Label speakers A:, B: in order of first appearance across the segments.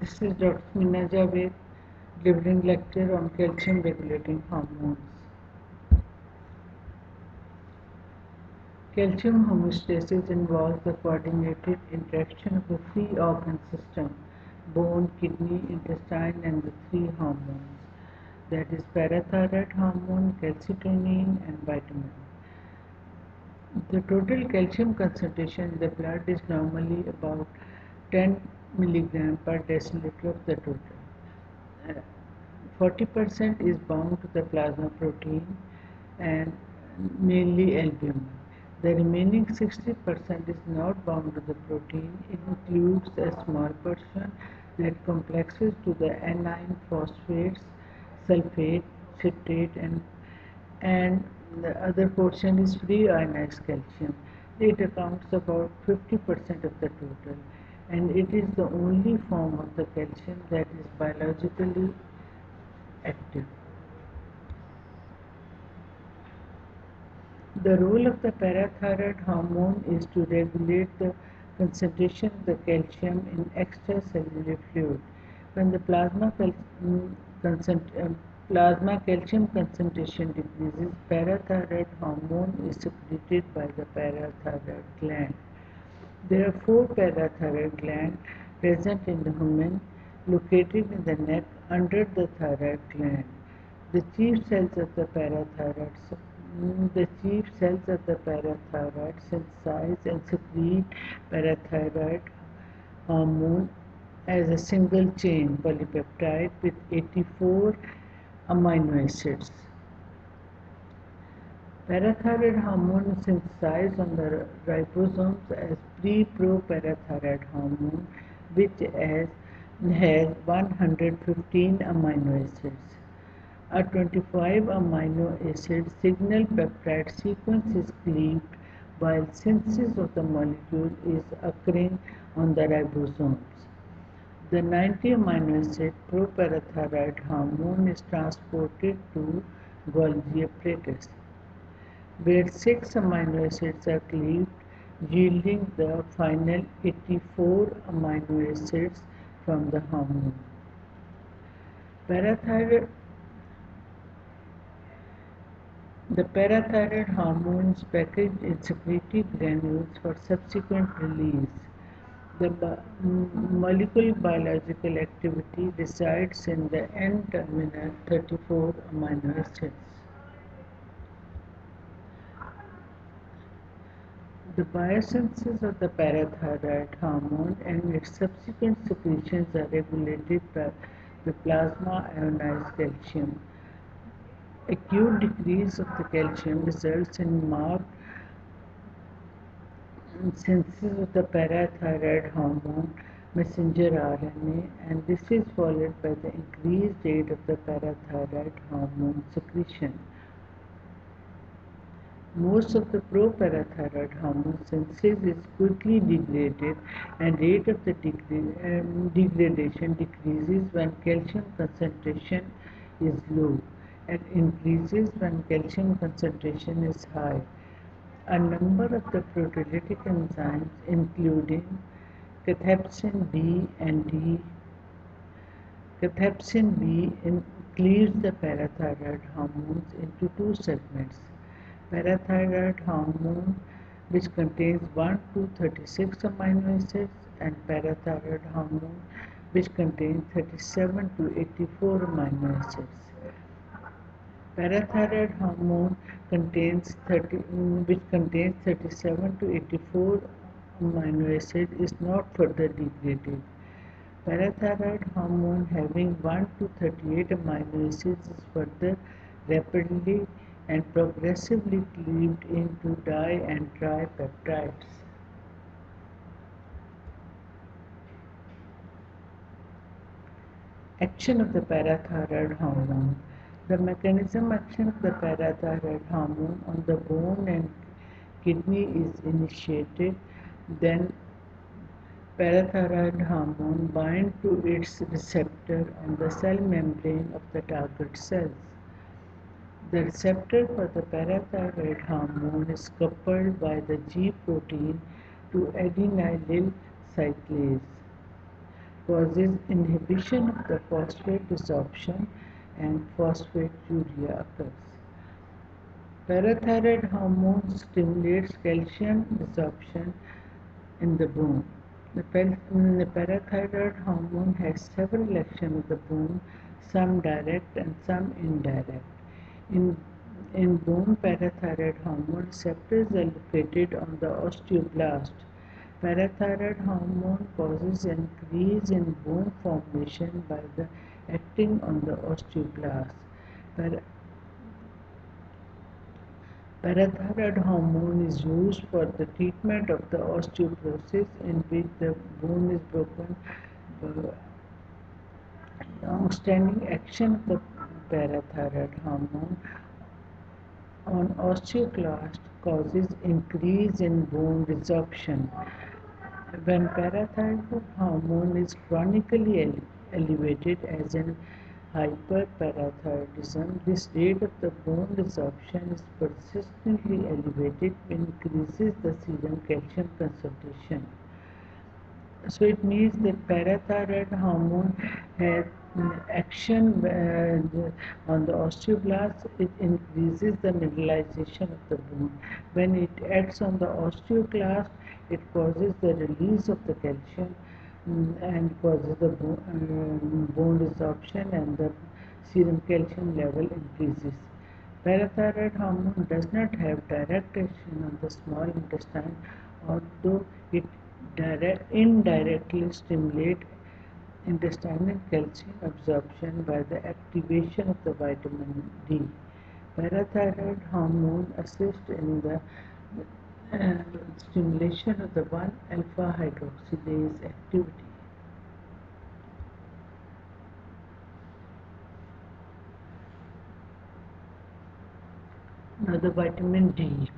A: This is Dr. Meena Javed delivering lecture on calcium regulating hormones. Calcium homeostasis involves the coordinated interaction of the three organ system: bone, kidney, intestine, and the three hormones, that is parathyroid hormone, calcitonin, and vitamin. The total calcium concentration in the blood is normally about 10 milligram per deciliter of the total. 40% is bound to the plasma protein and mainly albumin. The remaining 60% is not bound to the protein. It includes a small portion that complexes to the anion phosphates, sulfate, citrate, and the other portion is free ionized calcium. It accounts about 50% of the total, and it is the only form of the calcium that is biologically active. The role of the parathyroid hormone is to regulate the concentration of the calcium in extracellular fluid. When the plasma calcium concentration decreases, parathyroid hormone is secreted by the parathyroid gland. There are four parathyroid glands present in the human, located in the neck under the thyroid gland. The chief cells of the parathyroid synthesize and secrete parathyroid hormone as a single chain polypeptide with 84 amino acids. Parathyroid hormone is synthesized on the ribosomes as pre-pro-parathyroid hormone, which has 115 amino acids. A 25 amino acid signal peptide sequence is cleaved while synthesis of the molecule is occurring on the ribosomes. The 90 amino acid proparathyroid hormone is transported to Golgi apparatus, where 6 amino acids are cleaved, yielding the final 84 amino acids from the hormone. The parathyroid hormone is packaged in secretory granules for subsequent release. The molecular biological activity resides in the N-terminal 34 amino acids. The biosynthesis of the parathyroid hormone and its subsequent secretions are regulated by the plasma ionized calcium. Acute decrease of the calcium results in marked synthesis of the parathyroid hormone messenger RNA, and this is followed by the increased rate of the parathyroid hormone secretion. Most of the proparathyroid hormone synthesis is quickly degraded, and rate of the degradation decreases when calcium concentration is low and increases when calcium concentration is high. A number of the proteolytic enzymes, including cathepsin B and D, cathepsin B cleaves the parathyroid hormones into two segments: parathyroid hormone, which contains 1 to 36 amino acids, and parathyroid hormone, which contains 37 to 84 amino acids. Parathyroid hormone which contains 37 to 84 amino acid is not further degraded. Parathyroid hormone having 1 to 38 amino acids is further rapidly and progressively cleaved into di and tripeptides. Action of the parathyroid hormone. The mechanism action of the parathyroid hormone on the bone and kidney is initiated, then parathyroid hormone binds to its receptor on the cell membrane of the target cells. The receptor for the parathyroid hormone is coupled by the G protein to adenylyl cyclase. causes inhibition of the phosphate desorption and phosphaturia occurs. Parathyroid hormone stimulates calcium desorption in the bone. The parathyroid hormone has several actions in the bone, some direct and some indirect. In, in bone, parathyroid hormone receptors are located on the osteoblast. Parathyroid hormone causes increase in bone formation by the acting on the osteoblast. Parathyroid hormone is used for the treatment of the osteoporosis in which the bone is broken. The long-standing action of the parathyroid hormone on osteoclast causes increase in bone resorption. When parathyroid hormone is chronically elevated, as in hyperparathyroidism, this rate of the bone resorption is persistently elevated, increases the serum calcium concentration. So it means that parathyroid hormone has action on the osteoblast. It increases the mineralization of the bone. When it acts on the osteoclast, it causes the release of the calcium and causes the bone resorption, and the serum calcium level increases. Parathyroid hormone does not have direct action on the small intestine, although it indirectly stimulates intestinal calcium absorption by the activation of the vitamin D. Parathyroid hormone assists in the uh, stimulation of the 1-alpha hydroxylase activity. Now the vitamin D.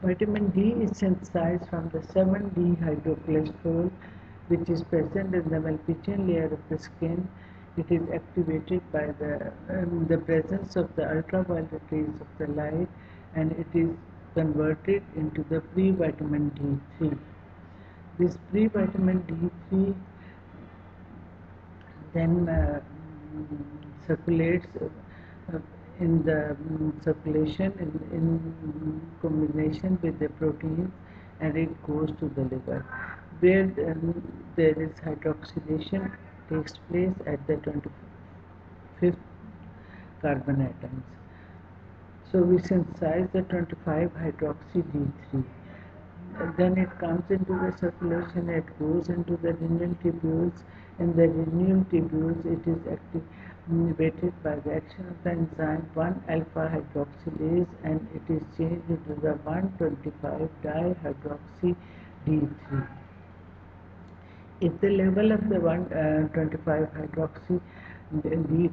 A: Vitamin D is synthesized from the 7-dehydrocholesterol, which is present in the malpighian layer of the skin. It is activated by the presence of the ultraviolet rays of the light, and it is converted into the pre-vitamin D3. This pre-vitamin D3 then circulates in the circulation in combination with the proteins, and it goes to the liver where there is hydroxylation takes place at the 25th carbon atoms. So we synthesize the 25 hydroxy D3. Then it comes into the circulation, it goes into the renal tubules. In the renal tubules, it is activated by the action of the enzyme 1-alpha hydroxylase, and it is changed into the 125 dihydroxy D3. If the level of the 125 hydroxy D3 is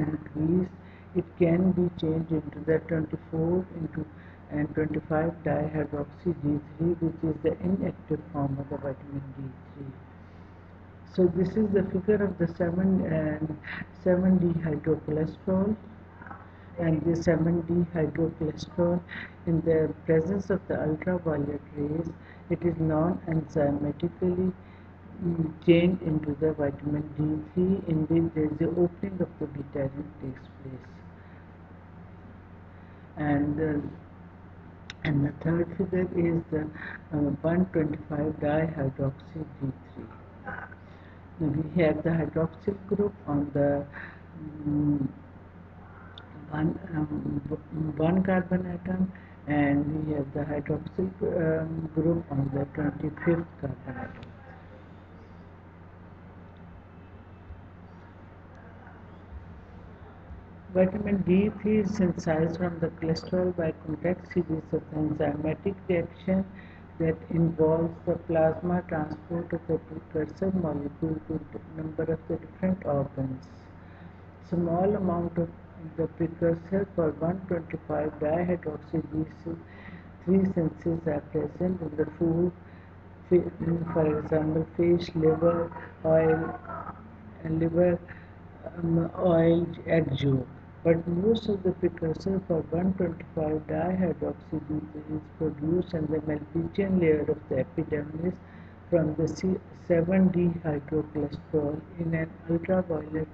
A: increased, it can be changed into the 24 into and 25 dihydroxy D3, which is the inactive form of the vitamin D3. So this is the figure of the 7-dehydrocholesterol, and the 7-dehydrocholesterol in the presence of the ultraviolet rays, it is non-enzymatically changed into the vitamin D3, in which there is the opening of the beta ring takes place. And the third figure is the 125 dihydroxy D3. We have the hydroxyl group on the um, one carbon atom, and we have the hydroxyl group on the 25th carbon atom. Vitamin D3 is synthesized from the cholesterol by complex series of enzymatic reaction that involves the plasma transport of the precursor molecule to a number of the different organs. Small amount of the precursor for 125 dihydroxy 3 senses are present in the food, for example, fish, oil, liver, oil, egg yolk. But most of the precursor for 125 dihydroxy is produced in the malpighian layer of the epidermis from the 7-dehydrocholesterol in an ultraviolet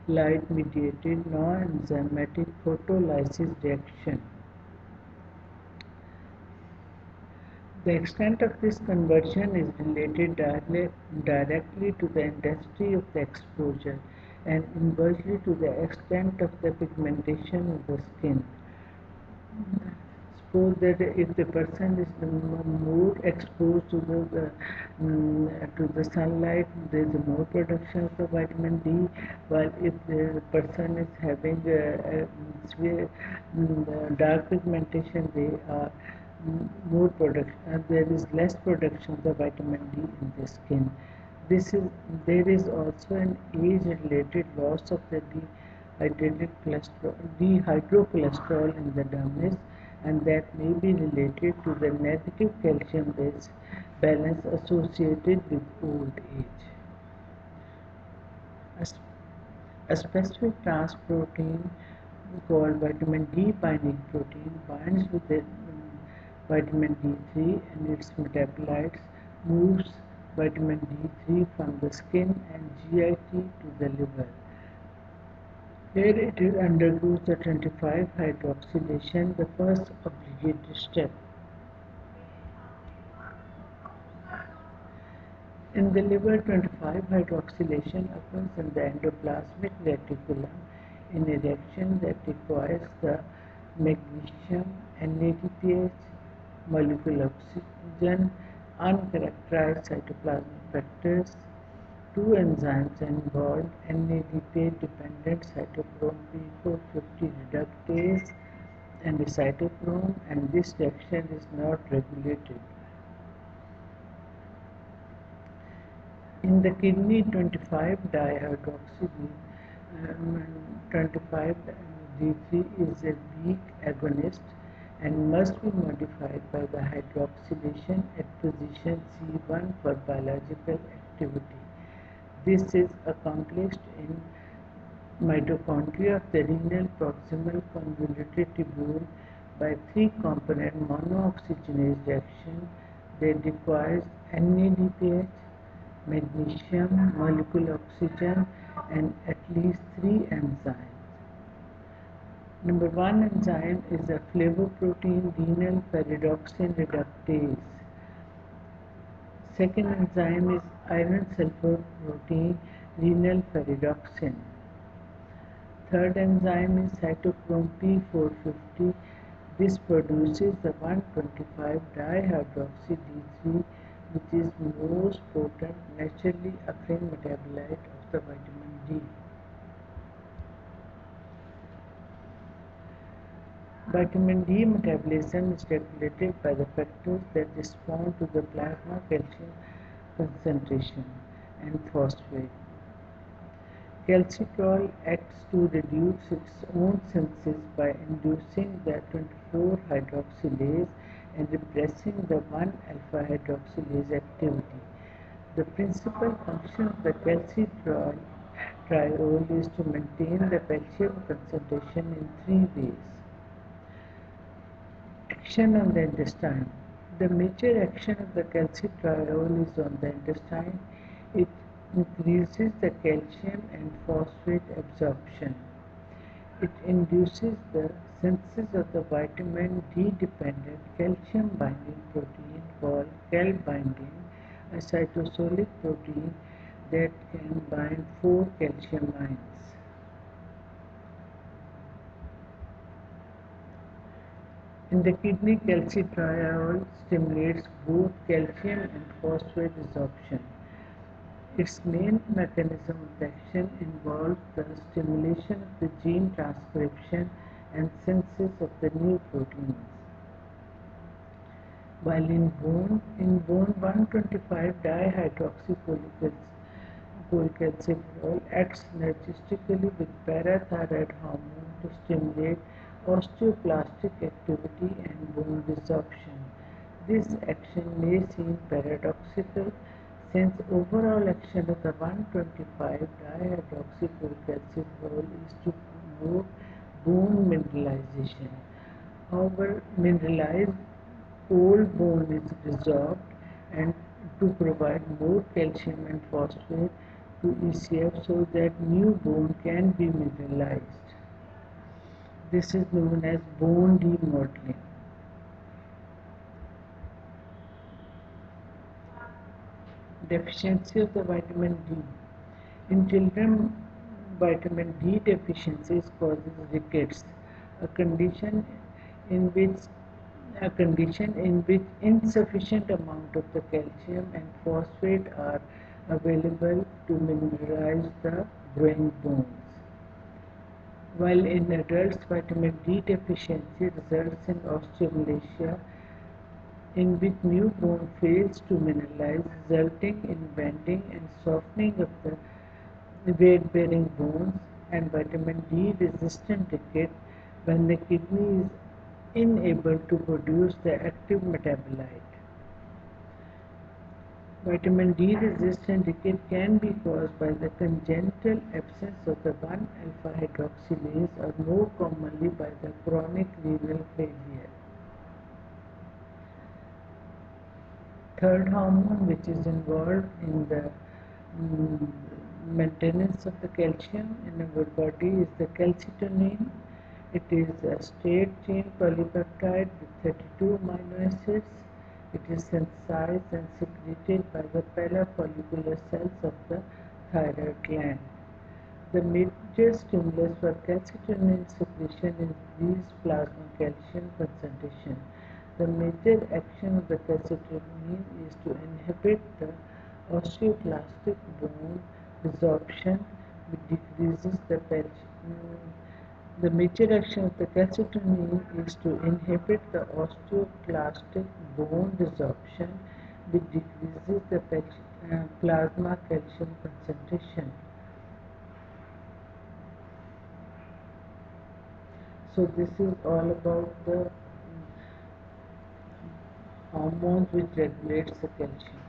A: light mediated non-enzymatic photolysis reaction. The extent of this conversion is related directly to the intensity of the exposure and inversely to the extent of the pigmentation of the skin. Suppose that if the person is more exposed to the sunlight, there is more production of the vitamin D, while if the person is having severe dark pigmentation, they are more production. There is less production of the vitamin D in the skin. There is also an age-related loss of the dehydrocholesterol in the dermis, and that may be related to the negative calcium balance associated with old age. A specific trans protein called vitamin D binding protein binds with the vitamin D3 and its metabolites moves vitamin D3 from the skin and GIT to the liver. Here it undergoes the 25-hydroxylation, the first obligatory step. In the liver, 25-hydroxylation occurs in the endoplasmic reticulum in a reaction that requires the magnesium, NADPH, molecular oxygen, uncharacterized cytoplasmic factors. Two enzymes are involved, NADPH-dependent cytochrome P450 reductase and a cytochrome, and this reaction is not regulated. In the kidney, 25-D3 is a weak agonist and must be modified by the hydroxylation at position C1 for biological activity. This is accomplished in mitochondria of the renal proximal convoluted tubule by three-component monooxygenase reaction that requires NADPH, magnesium, molecular oxygen, and at least three enzymes. Number one enzyme is a flavoprotein renal pyridoxine reductase. Second enzyme is iron sulfur protein renal pyridoxine. Third enzyme is cytochrome P450. This produces the 1,25-dihydroxy-D3, which is most potent naturally occurring metabolite of the vitamin D. Vitamin D metabolism is regulated by the factors that respond to the plasma calcium concentration and phosphate. Calcitriol acts to reduce its own synthesis by inducing the 24-hydroxylase and repressing the 1-alpha-hydroxylase activity. The principal function of the calcitriol is to maintain the calcium concentration in three ways. Action on the intestine. The major action of the calcitriol is on the intestine. It increases the calcium and phosphate absorption. It induces the synthesis of the vitamin D-dependent calcium binding protein called calbindin, a cytosolic protein that can bind 4 calcium ions. In the kidney, calcitriol stimulates both calcium and phosphate absorption. Its main mechanism of action involves the stimulation of the gene transcription and synthesis of the new proteins. While in bone 1,25-dihydroxycholecalciferol acts synergistically with parathyroid hormone to stimulate osteoclastic activity and bone resorption. This action may seem paradoxical, since overall action of the 1,25-dihydroxycholecalciferol is to promote bone mineralization. However, mineralized old bone is resorbed and to provide more calcium and phosphate to ECF so that new bone can be mineralized. This is known as bone remodeling. Deficiency of the vitamin D. In children, vitamin D deficiency causes rickets, a condition in which insufficient amount of the calcium and phosphate are available to mineralize the growing bones. While in adults, vitamin D deficiency results in osteomalacia, in which new bone fails to mineralize, resulting in bending and softening of the weight-bearing bones, and vitamin D resistant ricket when the kidney is unable to produce the active metabolite. Vitamin D resistant ricket can be caused by the congenital absence of the 1-alpha hydroxylase, or more commonly by the chronic renal failure. Third hormone which is involved in the maintenance of the calcium in our body is the calcitonin. It is a straight chain polypeptide with 32 amino acids. It is synthesized and secreted by the parafollicular cells of the thyroid gland. The major stimulus for calcitonin secretion is increased plasma calcium concentration. The major action of the calcitonin is to inhibit the osteoclastic bone resorption, which decreases the The major action of the calcitonin is to inhibit the osteoclastic bone resorption, which decreases the plasma calcium concentration. So this is all about the hormones which regulates the calcium.